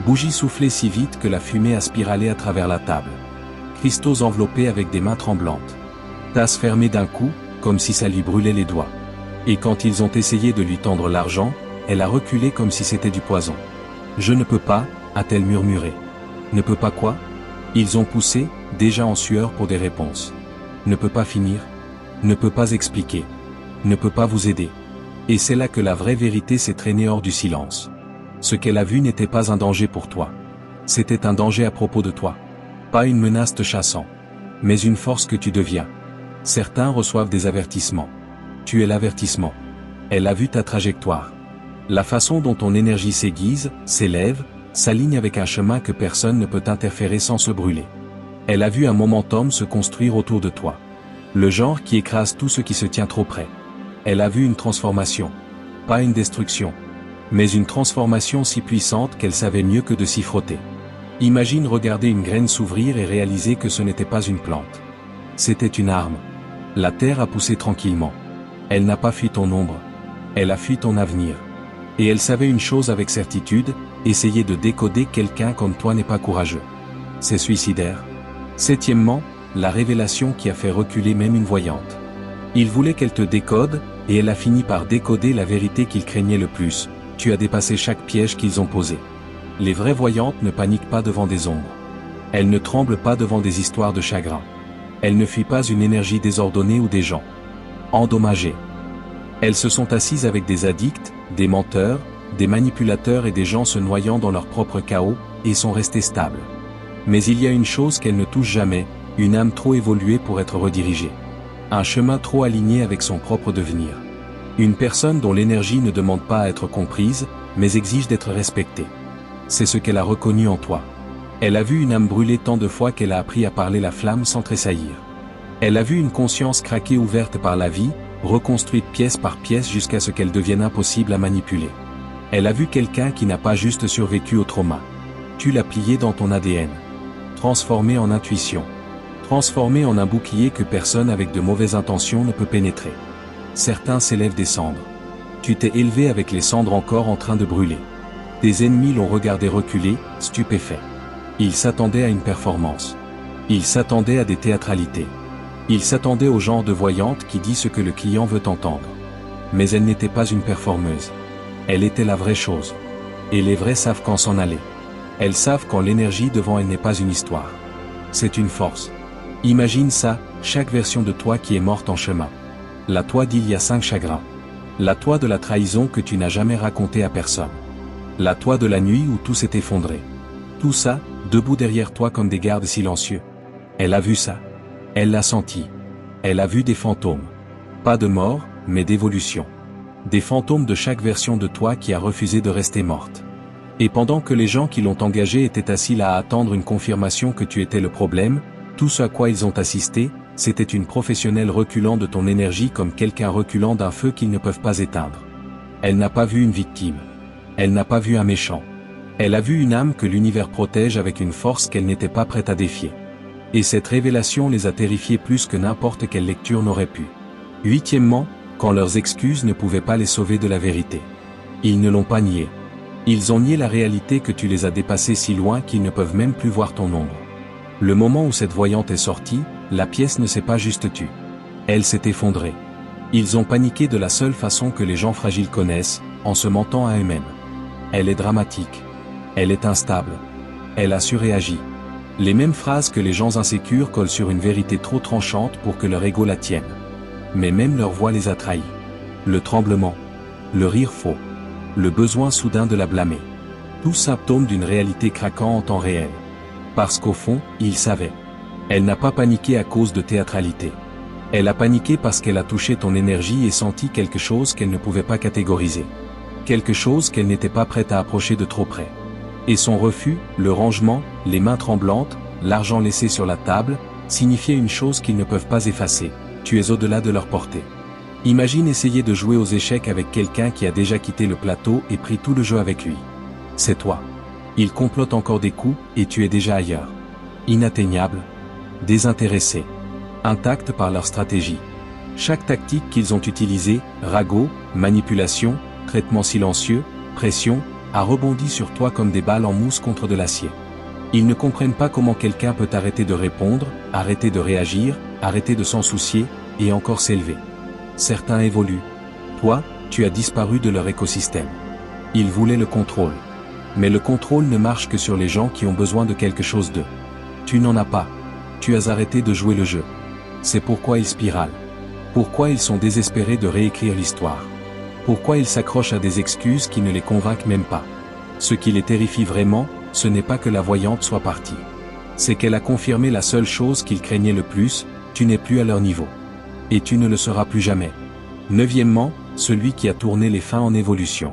Bougie soufflée si vite que la fumée a spiralé à travers la table. Cristaux enveloppés avec des mains tremblantes. Tasse fermée d'un coup, comme si ça lui brûlait les doigts. Et quand ils ont essayé de lui tendre l'argent, elle a reculé comme si c'était du poison. « Je ne peux pas », a-t-elle murmuré. « Ne peux pas quoi ?» Ils ont poussé, déjà en sueur pour des réponses. « Ne peut pas finir. Ne peut pas expliquer. Ne peut pas vous aider. » Et c'est là que la vraie vérité s'est traînée hors du silence. Ce qu'elle a vu n'était pas un danger pour toi. C'était un danger à propos de toi. Pas une menace te chassant. Mais une force que tu deviens. Certains reçoivent des avertissements. Tu es l'avertissement. Elle a vu ta trajectoire. La façon dont ton énergie s'aiguise, s'élève, s'aligne avec un chemin que personne ne peut interférer sans se brûler. Elle a vu un momentum se construire autour de toi. Le genre qui écrase tout ce qui se tient trop près. Elle a vu une transformation. Pas une destruction. Mais une transformation si puissante qu'elle savait mieux que de s'y frotter. Imagine regarder une graine s'ouvrir et réaliser que ce n'était pas une plante. C'était une arme. La terre a poussé tranquillement. Elle n'a pas fui ton ombre. Elle a fui ton avenir. Et elle savait une chose avec certitude, essayer de décoder quelqu'un comme toi n'est pas courageux. C'est suicidaire. Septièmement, la révélation qui a fait reculer même une voyante. Il voulait qu'elle te décode, et elle a fini par décoder la vérité qu'il craignait le plus. Tu as dépassé chaque piège qu'ils ont posé. Les vraies voyantes ne paniquent pas devant des ombres. Elles ne tremblent pas devant des histoires de chagrin. Elles ne fuient pas une énergie désordonnée ou des gens endommagés. Elles se sont assises avec des addicts, des menteurs, des manipulateurs et des gens se noyant dans leur propre chaos, et sont restées stables. Mais il y a une chose qu'elles ne touchent jamais, une âme trop évoluée pour être redirigée. Un chemin trop aligné avec son propre devenir. Une personne dont l'énergie ne demande pas à être comprise, mais exige d'être respectée. C'est ce qu'elle a reconnu en toi. Elle a vu une âme brûler tant de fois qu'elle a appris à parler la flamme sans tressaillir. Elle a vu une conscience craquer ouverte par la vie, reconstruite pièce par pièce jusqu'à ce qu'elle devienne impossible à manipuler. Elle a vu quelqu'un qui n'a pas juste survécu au trauma. Tu l'as plié dans ton ADN. Transformé en intuition. Transformé en un bouclier que personne avec de mauvaises intentions ne peut pénétrer. Certains s'élèvent des cendres. Tu t'es élevé avec les cendres encore en train de brûler. Tes ennemis l'ont regardé reculer, stupéfait. Ils s'attendaient à une performance. Ils s'attendaient à des théâtralités. Ils s'attendaient au genre de voyante qui dit ce que le client veut entendre. Mais elle n'était pas une performeuse. Elle était la vraie chose. Et les vrais savent quand s'en aller. Elles savent quand l'énergie devant elles n'est pas une histoire. C'est une force. Imagine ça, chaque version de toi qui est morte en chemin. La toi d'il y a 5 chagrins. La toi de la trahison que tu n'as jamais racontée à personne. La toi de la nuit où tout s'est effondré. Tout ça, debout derrière toi comme des gardes silencieux. Elle a vu ça. Elle l'a senti. Elle a vu des fantômes. Pas de mort, mais d'évolution. Des fantômes de chaque version de toi qui a refusé de rester morte. Et pendant que les gens qui l'ont engagée étaient assis là à attendre une confirmation que tu étais le problème, tout ce à quoi ils ont assisté, c'était une professionnelle reculant de ton énergie comme quelqu'un reculant d'un feu qu'ils ne peuvent pas éteindre. Elle n'a pas vu une victime. Elle n'a pas vu un méchant. Elle a vu une âme que l'univers protège avec une force qu'elle n'était pas prête à défier. Et cette révélation les a terrifiés plus que n'importe quelle lecture n'aurait pu. Huitièmement, quand leurs excuses ne pouvaient pas les sauver de la vérité. Ils ne l'ont pas nié. Ils ont nié la réalité que tu les as dépassés si loin qu'ils ne peuvent même plus voir ton ombre. Le moment où cette voyante est sortie, la pièce ne s'est pas juste tue. Elle s'est effondrée. Ils ont paniqué de la seule façon que les gens fragiles connaissent, en se mentant à eux-mêmes. Elle est dramatique. Elle est instable. Elle a surréagi. Les mêmes phrases que les gens insécures collent sur une vérité trop tranchante pour que leur ego la tienne. Mais même leur voix les a trahis. Le tremblement. Le rire faux. Le besoin soudain de la blâmer. Tout symptôme d'une réalité craquant en temps réel. Parce qu'au fond, ils savaient. Elle n'a pas paniqué à cause de théâtralité. Elle a paniqué parce qu'elle a touché ton énergie et senti quelque chose qu'elle ne pouvait pas catégoriser. Quelque chose qu'elle n'était pas prête à approcher de trop près. Et son refus, le rangement, les mains tremblantes, l'argent laissé sur la table, signifiaient une chose qu'ils ne peuvent pas effacer: tu es au-delà de leur portée. Imagine essayer de jouer aux échecs avec quelqu'un qui a déjà quitté le plateau et pris tout le jeu avec lui. C'est toi. Il complote encore des coups, et tu es déjà ailleurs. Inatteignable. Désintéressé. Intact par leur stratégie. Chaque tactique qu'ils ont utilisée, ragot, manipulation, traitement silencieux, pression, a rebondi sur toi comme des balles en mousse contre de l'acier. Ils ne comprennent pas comment quelqu'un peut arrêter de répondre, arrêter de réagir, arrêter de s'en soucier, et encore s'élever. Certains évoluent. Toi, tu as disparu de leur écosystème. Ils voulaient le contrôle. Mais le contrôle ne marche que sur les gens qui ont besoin de quelque chose d'eux. Tu n'en as pas. Tu as arrêté de jouer le jeu. C'est pourquoi ils spiralent. Pourquoi ils sont désespérés de réécrire l'histoire. Pourquoi ils s'accrochent à des excuses qui ne les convainquent même pas. Ce qui les terrifie vraiment, ce n'est pas que la voyante soit partie. C'est qu'elle a confirmé la seule chose qu'ils craignaient le plus: tu n'es plus à leur niveau. Et tu ne le seras plus jamais. Neuvièmement, celui qui a tourné les fins en évolution.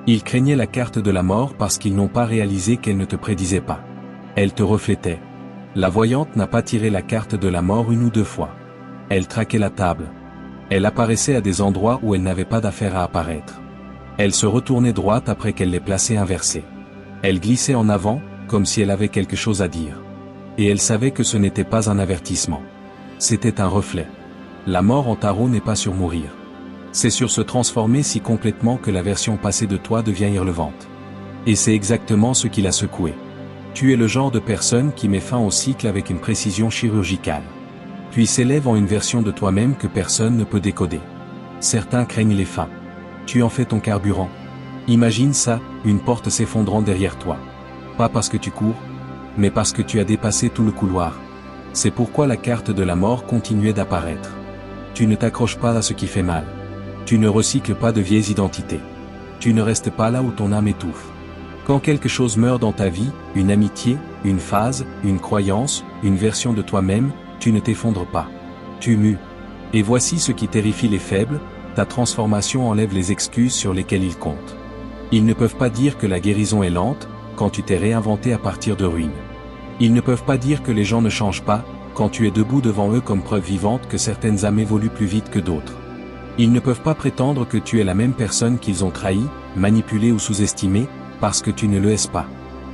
Ils craignaient la carte de la mort parce qu'ils n'ont pas réalisé qu'elle ne te prédisait pas. Elle te reflétait. La voyante n'a pas tiré la carte de la mort une ou deux fois. Elle traquait la table. Elle apparaissait à des endroits où elle n'avait pas d'affaire à apparaître. Elle se retournait droite après qu'elle les plaçait inversés. Elle glissait en avant, comme si elle avait quelque chose à dire. Et elle savait que ce n'était pas un avertissement. C'était un reflet. La mort en tarot n'est pas sur mourir. C'est sur se transformer si complètement que la version passée de toi devient irrelevante. Et c'est exactement ce qui l'a secoué. Tu es le genre de personne qui met fin au cycle avec une précision chirurgicale. Puis s'élève en une version de toi-même que personne ne peut décoder. Certains craignent les fins. Tu en fais ton carburant. Imagine ça, une porte s'effondrant derrière toi. Pas parce que tu cours, mais parce que tu as dépassé tout le couloir. C'est pourquoi la carte de la mort continuait d'apparaître. Tu ne t'accroches pas à ce qui fait mal. Tu ne recycles pas de vieilles identités. Tu ne restes pas là où ton âme étouffe. Quand quelque chose meurt dans ta vie, une amitié, une phase, une croyance, une version de toi-même, tu ne t'effondres pas. Tu mues. Et voici ce qui terrifie les faibles: ta transformation enlève les excuses sur lesquelles ils comptent. Ils ne peuvent pas dire que la guérison est lente, quand tu t'es réinventé à partir de ruines. Ils ne peuvent pas dire que les gens ne changent pas, quand tu es debout devant eux comme preuve vivante que certaines âmes évoluent plus vite que d'autres. Ils ne peuvent pas prétendre que tu es la même personne qu'ils ont trahi, manipulé ou sous-estimé, parce que tu ne le es pas.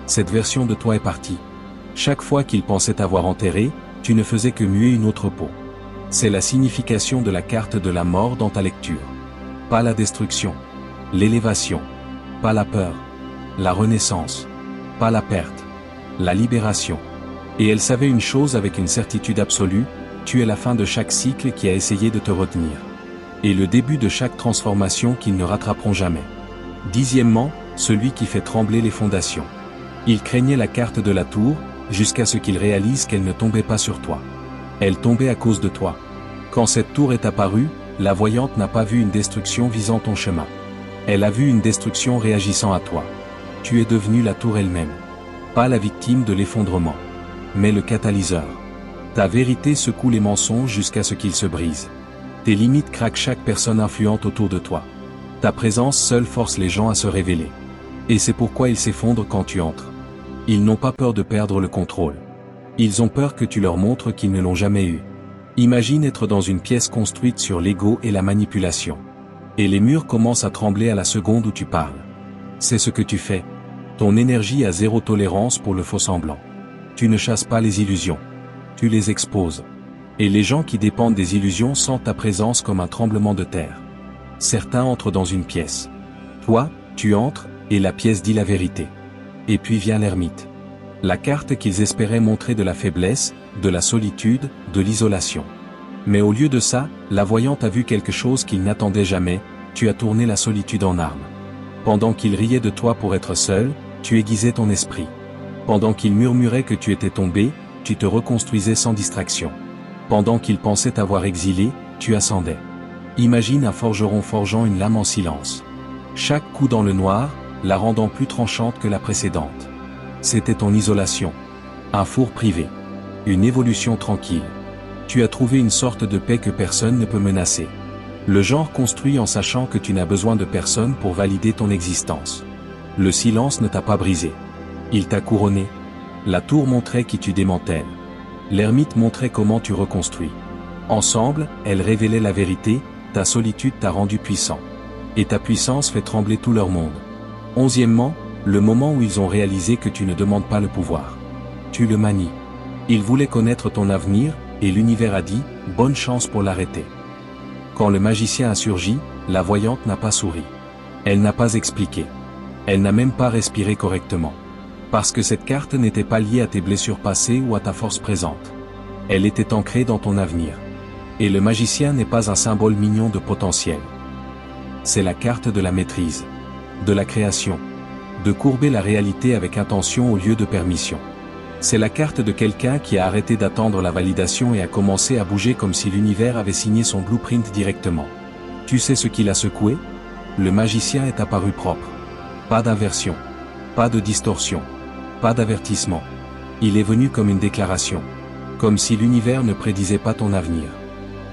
Cette version de toi est partie. Chaque fois qu'ils pensaient t'avoir enterré, tu ne faisais que muer une autre peau. C'est la signification de la carte de la mort dans ta lecture. Pas la destruction. L'élévation. Pas la peur. La renaissance. Pas la perte. La libération. Et elle savait une chose avec une certitude absolue: tu es la fin de chaque cycle qui a essayé de te retenir. Et le début de chaque transformation qu'ils ne rattraperont jamais. Dixièmement, celui qui fait trembler les fondations. Il craignait la carte de la tour, jusqu'à ce qu'il réalise qu'elle ne tombait pas sur toi. Elle tombait à cause de toi. Quand cette tour est apparue, la voyante n'a pas vu une destruction visant ton chemin. Elle a vu une destruction réagissant à toi. Tu es devenu la tour elle-même. Pas la victime de l'effondrement, mais le catalyseur. Ta vérité secoue les mensonges jusqu'à ce qu'ils se brisent. Tes limites craquent chaque personne influente autour de toi. Ta présence seule force les gens à se révéler. Et c'est pourquoi ils s'effondrent quand tu entres. Ils n'ont pas peur de perdre le contrôle. Ils ont peur que tu leur montres qu'ils ne l'ont jamais eu. Imagine être dans une pièce construite sur l'ego et la manipulation. Et les murs commencent à trembler à la seconde où tu parles. C'est ce que tu fais. Ton énergie a zéro tolérance pour le faux-semblant. Tu ne chasses pas les illusions. Tu les exposes. Et les gens qui dépendent des illusions sentent ta présence comme un tremblement de terre. Certains entrent dans une pièce. Toi, tu entres, et la pièce dit la vérité. Et puis vient l'ermite. La carte qu'ils espéraient montrer de la faiblesse, de la solitude, de l'isolation. Mais au lieu de ça, la voyante a vu quelque chose qu'ils n'attendaient jamais: tu as tourné la solitude en arme. Pendant qu'ils riaient de toi pour être seul, tu aiguisais ton esprit. Pendant qu'ils murmuraient que tu étais tombé, tu te reconstruisais sans distraction. Pendant qu'ils pensaient t'avoir exilé, tu ascendais. Imagine un forgeron forgeant une lame en silence. Chaque coup dans le noir, la rendant plus tranchante que la précédente. C'était ton isolation. Un four privé. Une évolution tranquille. Tu as trouvé une sorte de paix que personne ne peut menacer. Le genre construit en sachant que tu n'as besoin de personne pour valider ton existence. Le silence ne t'a pas brisé. Il t'a couronné. La tour montrait qui tu démantèles. L'ermite montrait comment tu reconstruis. Ensemble, elles révélaient la vérité, ta solitude t'a rendu puissant. Et ta puissance fait trembler tout leur monde. 11e, le moment où ils ont réalisé que tu ne demandes pas le pouvoir. Tu le manies. Ils voulaient connaître ton avenir, et l'univers a dit, bonne chance pour l'arrêter. Quand le magicien a surgi, la voyante n'a pas souri. Elle n'a pas expliqué. Elle n'a même pas respiré correctement. Parce que cette carte n'était pas liée à tes blessures passées ou à ta force présente. Elle était ancrée dans ton avenir. Et le magicien n'est pas un symbole mignon de potentiel. C'est la carte de la maîtrise. De la création. De courber la réalité avec intention au lieu de permission. C'est la carte de quelqu'un qui a arrêté d'attendre la validation et a commencé à bouger comme si l'univers avait signé son blueprint directement. Tu sais ce qui l'a secoué? Le magicien est apparu propre. Pas d'inversion. Pas de distorsion. Pas d'avertissement. Il est venu comme une déclaration. Comme si l'univers ne prédisait pas ton avenir.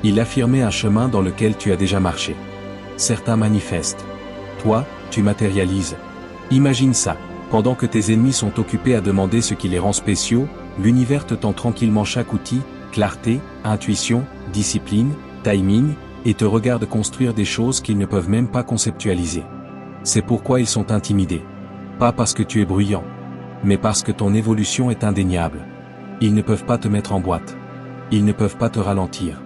Il affirmait un chemin dans lequel tu as déjà marché. Certains manifestent. Toi, tu matérialises. Imagine ça. Pendant que tes ennemis sont occupés à demander ce qui les rend spéciaux, l'univers te tend tranquillement chaque outil, clarté, intuition, discipline, timing, et te regarde construire des choses qu'ils ne peuvent même pas conceptualiser. C'est pourquoi ils sont intimidés. Pas parce que tu es bruyant, mais parce que ton évolution est indéniable. Ils ne peuvent pas te mettre en boîte. Ils ne peuvent pas te ralentir.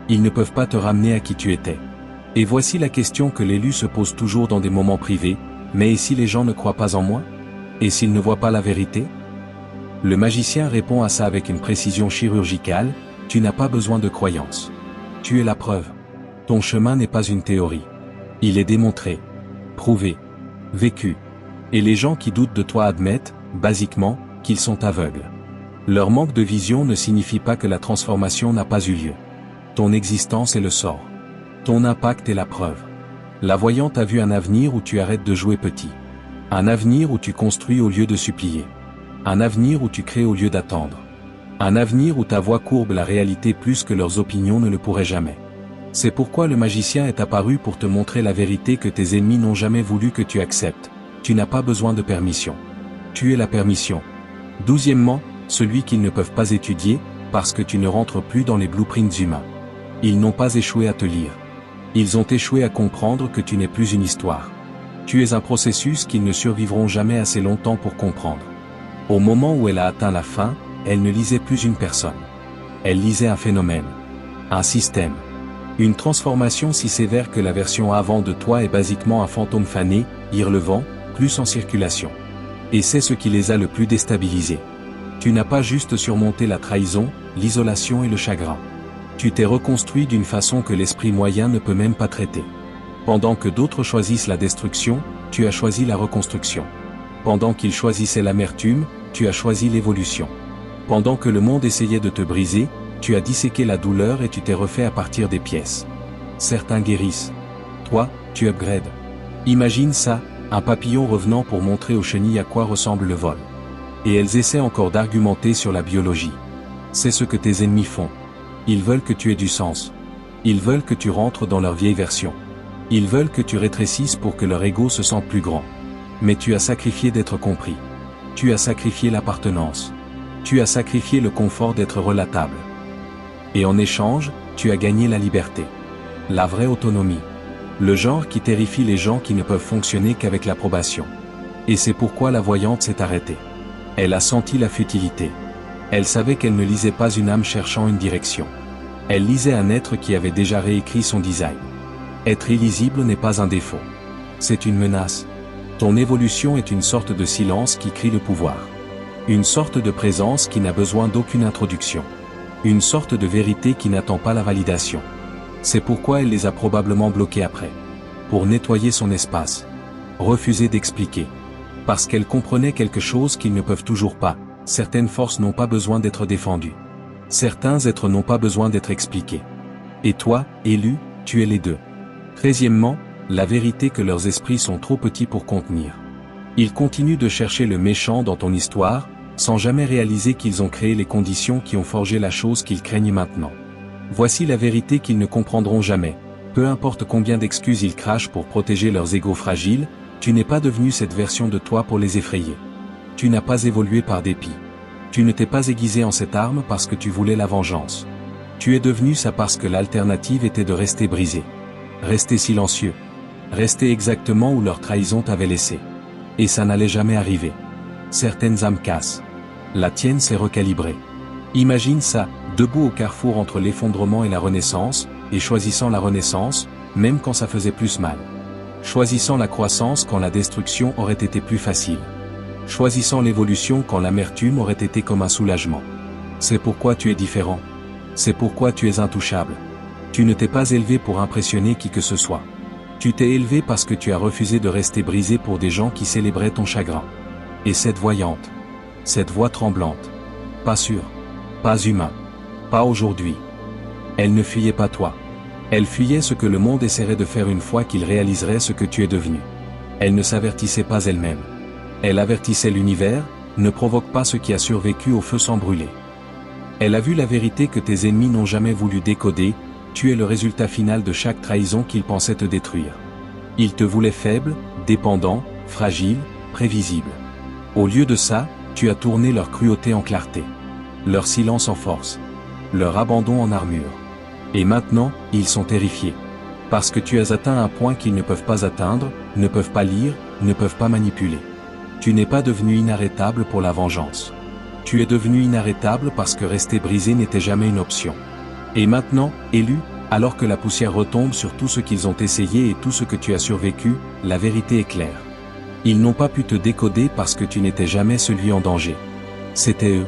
Ils ne peuvent pas te ramener à qui tu étais. Et voici la question que l'élu se pose toujours dans des moments privés, mais et si les gens ne croient pas en moi? Et s'ils ne voient pas la vérité? Le magicien répond à ça avec une précision chirurgicale, tu n'as pas besoin de croyance. Tu es la preuve. Ton chemin n'est pas une théorie. Il est démontré, prouvé, vécu. Et les gens qui doutent de toi admettent, basiquement, qu'ils sont aveugles. Leur manque de vision ne signifie pas que la transformation n'a pas eu lieu. Ton existence est le sort. Ton impact est la preuve. La voyante a vu un avenir où tu arrêtes de jouer petit. Un avenir où tu construis au lieu de supplier. Un avenir où tu crées au lieu d'attendre. Un avenir où ta voix courbe la réalité plus que leurs opinions ne le pourraient jamais. C'est pourquoi le magicien est apparu pour te montrer la vérité que tes ennemis n'ont jamais voulu que tu acceptes. Tu n'as pas besoin de permission. Tu es la permission. 12e, celui qu'ils ne peuvent pas étudier, parce que tu ne rentres plus dans les blueprints humains. Ils n'ont pas échoué à te lire. Ils ont échoué à comprendre que tu n'es plus une histoire. Tu es un processus qu'ils ne survivront jamais assez longtemps pour comprendre. Au moment où elle a atteint la fin, elle ne lisait plus une personne. Elle lisait un phénomène. Un système. Une transformation si sévère que la version avant de toi est basiquement un fantôme fané, irrelevant, plus en circulation. Et c'est ce qui les a le plus déstabilisés. Tu n'as pas juste surmonté la trahison, l'isolation et le chagrin. Tu t'es reconstruit d'une façon que l'esprit moyen ne peut même pas traiter. Pendant que d'autres choisissent la destruction, tu as choisi la reconstruction. Pendant qu'ils choisissaient l'amertume, tu as choisi l'évolution. Pendant que le monde essayait de te briser, tu as disséqué la douleur et tu t'es refait à partir des pièces. Certains guérissent. Toi, tu upgrades. Imagine ça, un papillon revenant pour montrer aux chenilles à quoi ressemble le vol. Et elles essaient encore d'argumenter sur la biologie. C'est ce que tes ennemis font. Ils veulent que tu aies du sens. Ils veulent que tu rentres dans leur vieille version. Ils veulent que tu rétrécisses pour que leur ego se sente plus grand. Mais tu as sacrifié d'être compris. Tu as sacrifié l'appartenance. Tu as sacrifié le confort d'être relatable. Et en échange, tu as gagné la liberté. La vraie autonomie. Le genre qui terrifie les gens qui ne peuvent fonctionner qu'avec l'approbation. Et c'est pourquoi la voyante s'est arrêtée. Elle a senti la futilité. Elle savait qu'elle ne lisait pas une âme cherchant une direction. Elle lisait un être qui avait déjà réécrit son design. Être illisible n'est pas un défaut. C'est une menace. Ton évolution est une sorte de silence qui crie le pouvoir. Une sorte de présence qui n'a besoin d'aucune introduction. Une sorte de vérité qui n'attend pas la validation. C'est pourquoi elle les a probablement bloqués après. Pour nettoyer son espace. Refuser d'expliquer. Parce qu'elle comprenait quelque chose qu'ils ne peuvent toujours pas. Certaines forces n'ont pas besoin d'être défendues. Certains êtres n'ont pas besoin d'être expliqués. Et toi, élu, tu es les deux. 13e, la vérité que leurs esprits sont trop petits pour contenir. Ils continuent de chercher le méchant dans ton histoire, sans jamais réaliser qu'ils ont créé les conditions qui ont forgé la chose qu'ils craignent maintenant. Voici la vérité qu'ils ne comprendront jamais. Peu importe combien d'excuses ils crachent pour protéger leurs égos fragiles, tu n'es pas devenu cette version de toi pour les effrayer. Tu n'as pas évolué par dépit. Tu ne t'es pas aiguisé en cette arme parce que tu voulais la vengeance. Tu es devenu ça parce que l'alternative était de rester brisé. Rester silencieux. Rester exactement où leur trahison t'avait laissé. Et ça n'allait jamais arriver. Certaines âmes cassent. La tienne s'est recalibrée. Imagine ça, debout au carrefour entre l'effondrement et la renaissance, et choisissant la renaissance, même quand ça faisait plus mal. Choisissant la croissance quand la destruction aurait été plus facile. Choisissant l'évolution quand l'amertume aurait été comme un soulagement. C'est pourquoi tu es différent. C'est pourquoi tu es intouchable. Tu ne t'es pas élevé pour impressionner qui que ce soit. Tu t'es élevé parce que tu as refusé de rester brisé pour des gens qui célébraient ton chagrin. Et cette voyante, cette voix tremblante, pas sûr, pas humain, pas aujourd'hui. Elle ne fuyait pas toi. Elle fuyait ce que le monde essaierait de faire une fois qu'il réaliserait ce que tu es devenu. Elle ne s'avertissait pas elle-même. Elle avertissait l'univers, ne provoque pas ce qui a survécu au feu sans brûler. Elle a vu la vérité que tes ennemis n'ont jamais voulu décoder, tu es le résultat final de chaque trahison qu'ils pensaient te détruire. Ils te voulaient faible, dépendant, fragile, prévisible. Au lieu de ça, tu as tourné leur cruauté en clarté. Leur silence en force. Leur abandon en armure. Et maintenant, ils sont terrifiés. Parce que tu as atteint un point qu'ils ne peuvent pas atteindre, ne peuvent pas lire, ne peuvent pas manipuler. Tu n'es pas devenu inarrêtable pour la vengeance. Tu es devenu inarrêtable parce que rester brisé n'était jamais une option. Et maintenant, élu, alors que la poussière retombe sur tout ce qu'ils ont essayé et tout ce que tu as survécu, la vérité est claire. Ils n'ont pas pu te décoder parce que tu n'étais jamais celui en danger. C'était eux.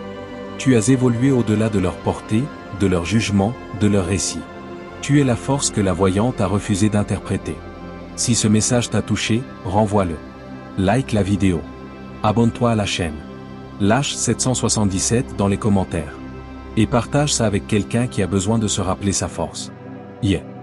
Tu as évolué au-delà de leur portée, de leur jugement, de leur récit. Tu es la force que la voyante a refusé d'interpréter. Si ce message t'a touché, renvoie-le. Like la vidéo. Abonne-toi à la chaîne. Lâche 777 dans les commentaires. Et partage ça avec quelqu'un qui a besoin de se rappeler sa force. Yeah.